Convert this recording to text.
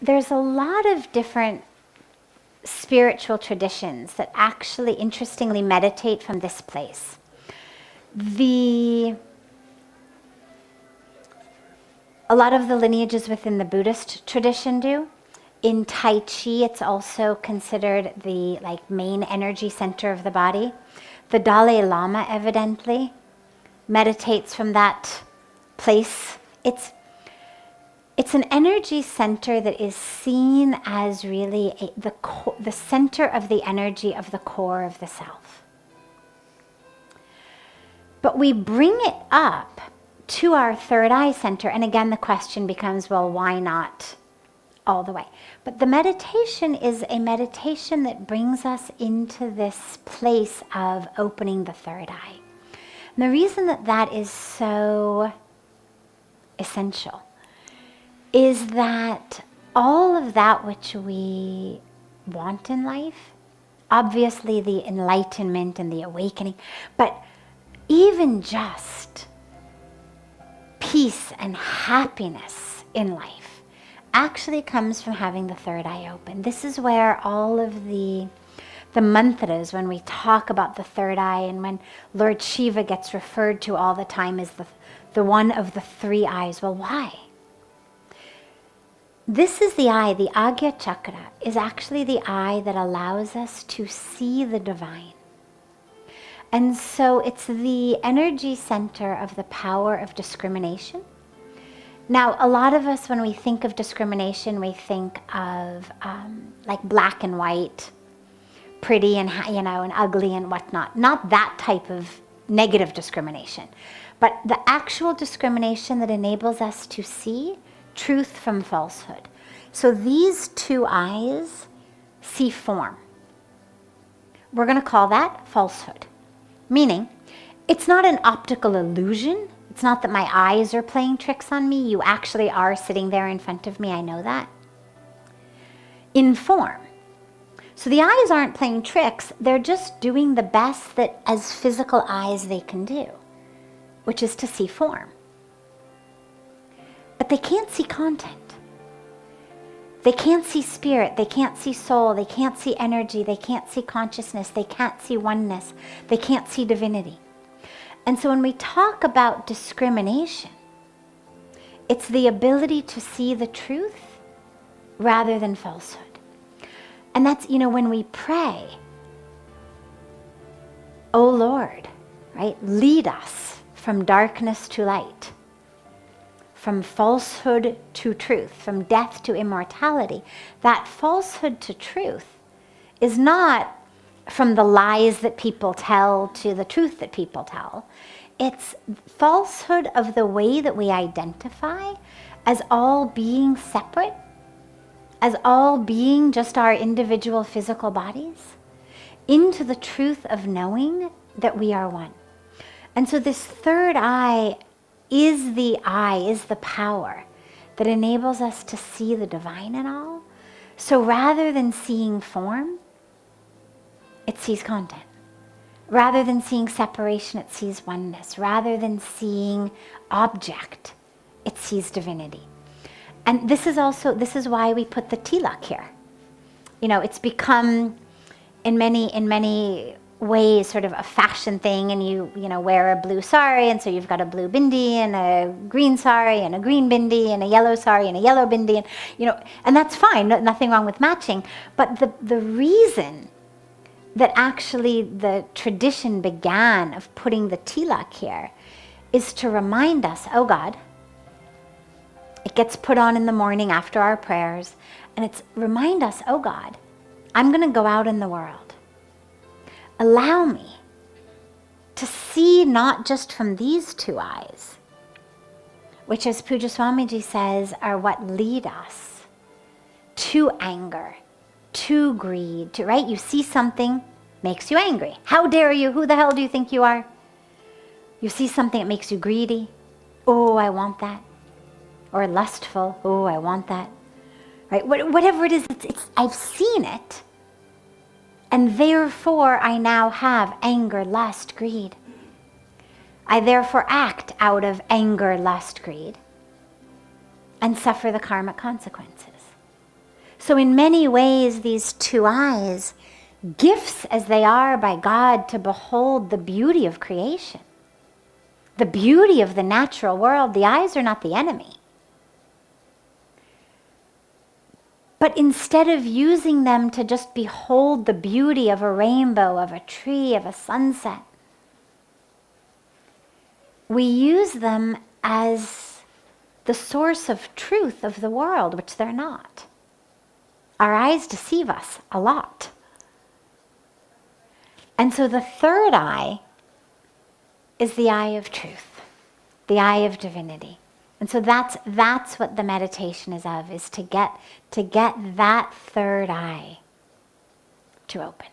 there's a lot of different spiritual traditions that actually interestingly meditate from this place. A lot of the lineages within the Buddhist tradition do. In Tai Chi, it's also considered the main energy center of the body. The Dalai Lama evidently meditates from that place. It's an energy center that is seen as really the center of the energy of the core of the self. But we bring it up to our third eye center, and again the question becomes, well, why not all the way? But the meditation is a meditation that brings us into this place of opening the third eye. And the reason that that is so essential is that all of that which we want in life, obviously the enlightenment and the awakening, but even just peace and happiness in life actually comes from having the third eye open. This is where all of the mantras, when we talk about the third eye, and when Lord Shiva gets referred to all the time as the one of the three eyes. Well, why? This is the eye, the Agya Chakra, is actually the eye that allows us to see the divine. And so it's the energy center of the power of discrimination. Now, a lot of us, when we think of discrimination, we think of like black and white, pretty and and ugly and whatnot. Not that type of negative discrimination, but the actual discrimination that enables us to see truth from falsehood. So these two eyes see form. We're going to call that falsehood. Meaning, it's not an optical illusion. It's not that my eyes are playing tricks on me. You actually are sitting there in front of me. I know that. In form. So the eyes aren't playing tricks. They're just doing the best that as physical eyes they can do, which is to see form. But they can't see content. They can't see spirit, they can't see soul, they can't see energy, they can't see consciousness, they can't see oneness, they can't see divinity. And so when we talk about discrimination, it's the ability to see the truth rather than falsehood. And that's, when we pray, "Oh Lord," right? "Lead us from darkness to light, from falsehood to truth, from death to immortality." That falsehood to truth is not from the lies that people tell to the truth that people tell. It's falsehood of the way that we identify as all being separate, as all being just our individual physical bodies, into the truth of knowing that we are one. And so this third eye is the power that enables us to see the divine in all. So rather than seeing form, it sees content. Rather than seeing separation, it sees oneness. Rather than seeing object, it sees divinity. And this is why we put the tilak here. It's become in many ways sort of a fashion thing, and you wear a blue sari, and so you've got a blue bindi and a green sari and a green bindi and a yellow sari and a yellow bindi, and that's fine, nothing wrong with matching. But the reason that actually the tradition began of putting the tilak here is to remind us, oh God, it gets put on in the morning after our prayers, and it's remind us, oh God, I'm going to go out in the world. Allow me to see not just from these two eyes, which, as Puja Swamiji says, are what lead us to anger, to greed, right? You see something, makes you angry. How dare you? Who the hell do you think you are? You see something that makes you greedy. Oh, I want that. Or lustful. Oh, I want that. Right? Whatever it is, I've seen it. And therefore, I now have anger, lust, greed. I therefore act out of anger, lust, greed, and suffer the karmic consequences. So in many ways, these two eyes, gifts as they are by God to behold the beauty of creation, the beauty of the natural world, the eyes are not the enemy. But instead of using them to just behold the beauty of a rainbow, of a tree, of a sunset, we use them as the source of truth of the world, which they're not. Our eyes deceive us a lot. And so the third eye is the eye of truth, the eye of divinity. And so that's what the meditation is of, is to get that third eye to open.